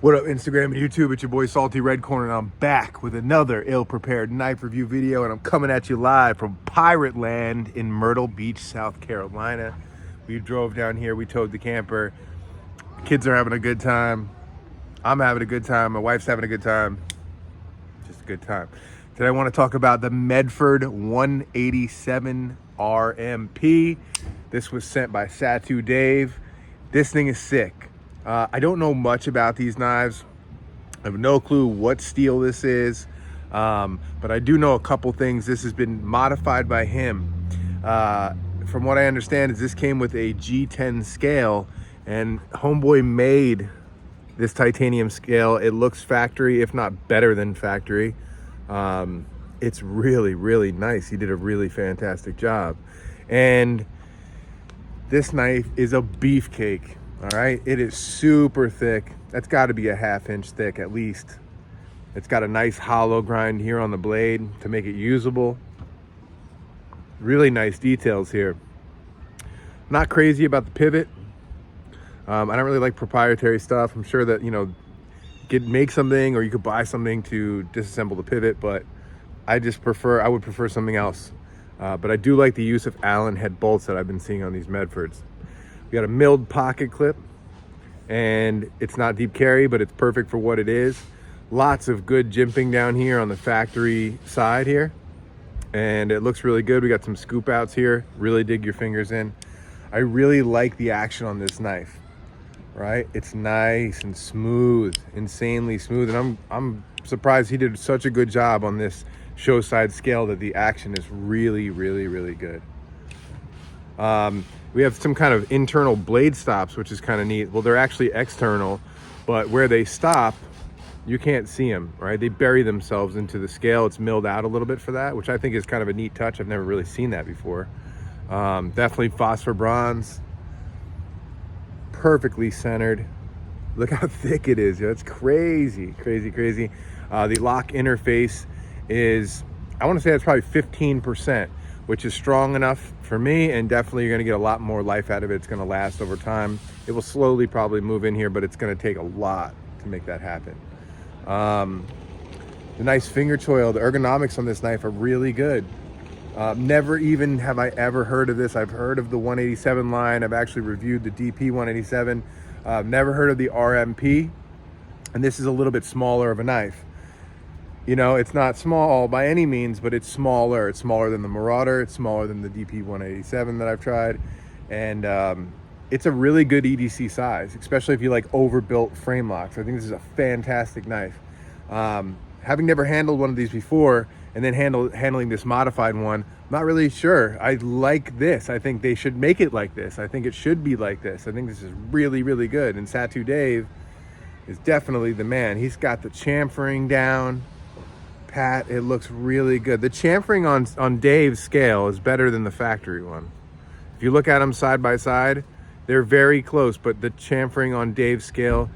What up, Instagram and YouTube? It's your boy Salty Red Corn, and I'm back with another ill-prepared knife review video, and I'm coming at you live from Pirate Land in Myrtle Beach, South Carolina. We drove down here, we towed the camper. Kids are having a good time. I'm having a good time. My wife's having a good time. Just a good time. Today I want to talk about the Medford 187 RMP. This was sent by Satu Dave. This thing is sick. I don't know much about these knives. I have no clue what steel this is, but I do know a couple things. This has been modified by him. From what I understand is this came with a G10 scale, and homeboy made this titanium scale. It looks factory, if not better than factory. It's really, really nice. He did a really fantastic job. And this knife is a beefcake. All right, it is super thick. That's got to be a 1/2 inch thick at least. It's got a nice hollow grind here on the blade to make it usable. Really nice details here. Not crazy about the pivot. I don't really like proprietary stuff. I'm sure that, you know, you could make something or you could buy something to disassemble the pivot, but I would prefer something else. But I do like the use of Allen head bolts that I've been seeing on these Medfords. We got a milled pocket clip, and it's not deep carry, but it's perfect for what it is. Lots of good jimping down here on the factory side here, and it looks really good. We got some scoop outs here. Really dig your fingers in. I really like the action on this knife, right? It's nice and smooth, insanely smooth, and I'm surprised he did such a good job on this show side scale that the action is really, really, really good. We have some kind of internal blade stops, which is kind of neat. Well, they're actually external, but where they stop, you can't see them, right? They bury themselves into the scale. It's milled out a little bit for that, which I think is kind of a neat touch. I've never really seen that before. Definitely phosphor bronze, perfectly centered. Look how thick it is. It's crazy, crazy, crazy. The lock interface is, I want to say that's probably 15%, which is strong enough for me, and definitely you're going to get a lot more life out of it. It's going to last over time. It will slowly probably move in here, but it's going to take a lot to make that happen. The nice finger choil, the ergonomics on this knife are really good. Never even have I ever heard of this. I've heard of the 187 line. I've actually reviewed the DP 187. I've never heard of the RMP, and this is a little bit smaller of a knife. You know, it's not small by any means, but it's smaller. It's smaller than the Marauder. It's smaller than the DP 187 that I've tried. And it's a really good EDC size, especially if you like overbuilt frame locks. I think this is a fantastic knife. Having never handled one of these before and then handling this modified one, I'm not really sure. I like this. I think they should make it like this. I think it should be like this. I think this is really, really good. And Satu Dave is definitely the man. He's got the chamfering down. Pat, it looks really good. The chamfering on Dave's scale is better than the factory one. If you look at them side by side, they're very close, but the chamfering on Dave's scale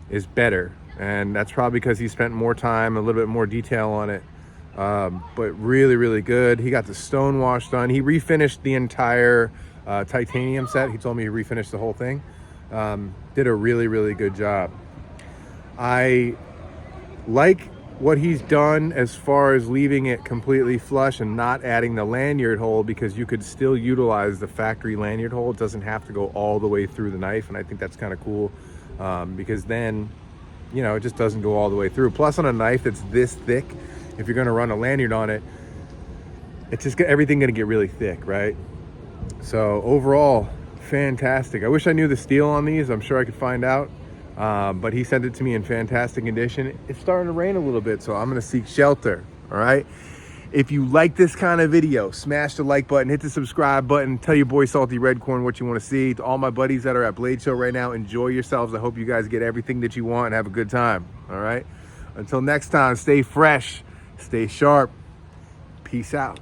is better. And that's probably because he spent more time, a little bit more detail on it. But really, really good. He got the stone wash done. He refinished the entire titanium set. He told me he refinished the whole thing. Did a really, really good job. I like what he's done as far as leaving it completely flush and not adding the lanyard hole, because you could still utilize the factory lanyard hole. It doesn't have to go all the way through the knife, and I think that's kind of cool, because then, you know, it just doesn't go all the way through. Plus, on a knife that's this thick, if you're going to run a lanyard on it, it's just everything going to get really thick, right? So overall, fantastic. I wish I knew the steel on these. I'm sure I could find out. But he sent it to me in fantastic condition. It's starting to rain a little bit, so I'm going to seek shelter. All right. If you like this kind of video, smash the like button, hit the subscribe button, tell your boy Salty Red Corn what you want to see. To all my buddies that are at Blade Show right now, enjoy yourselves. I hope you guys get everything that you want and have a good time. All right. Until next time, stay fresh, stay sharp. Peace out.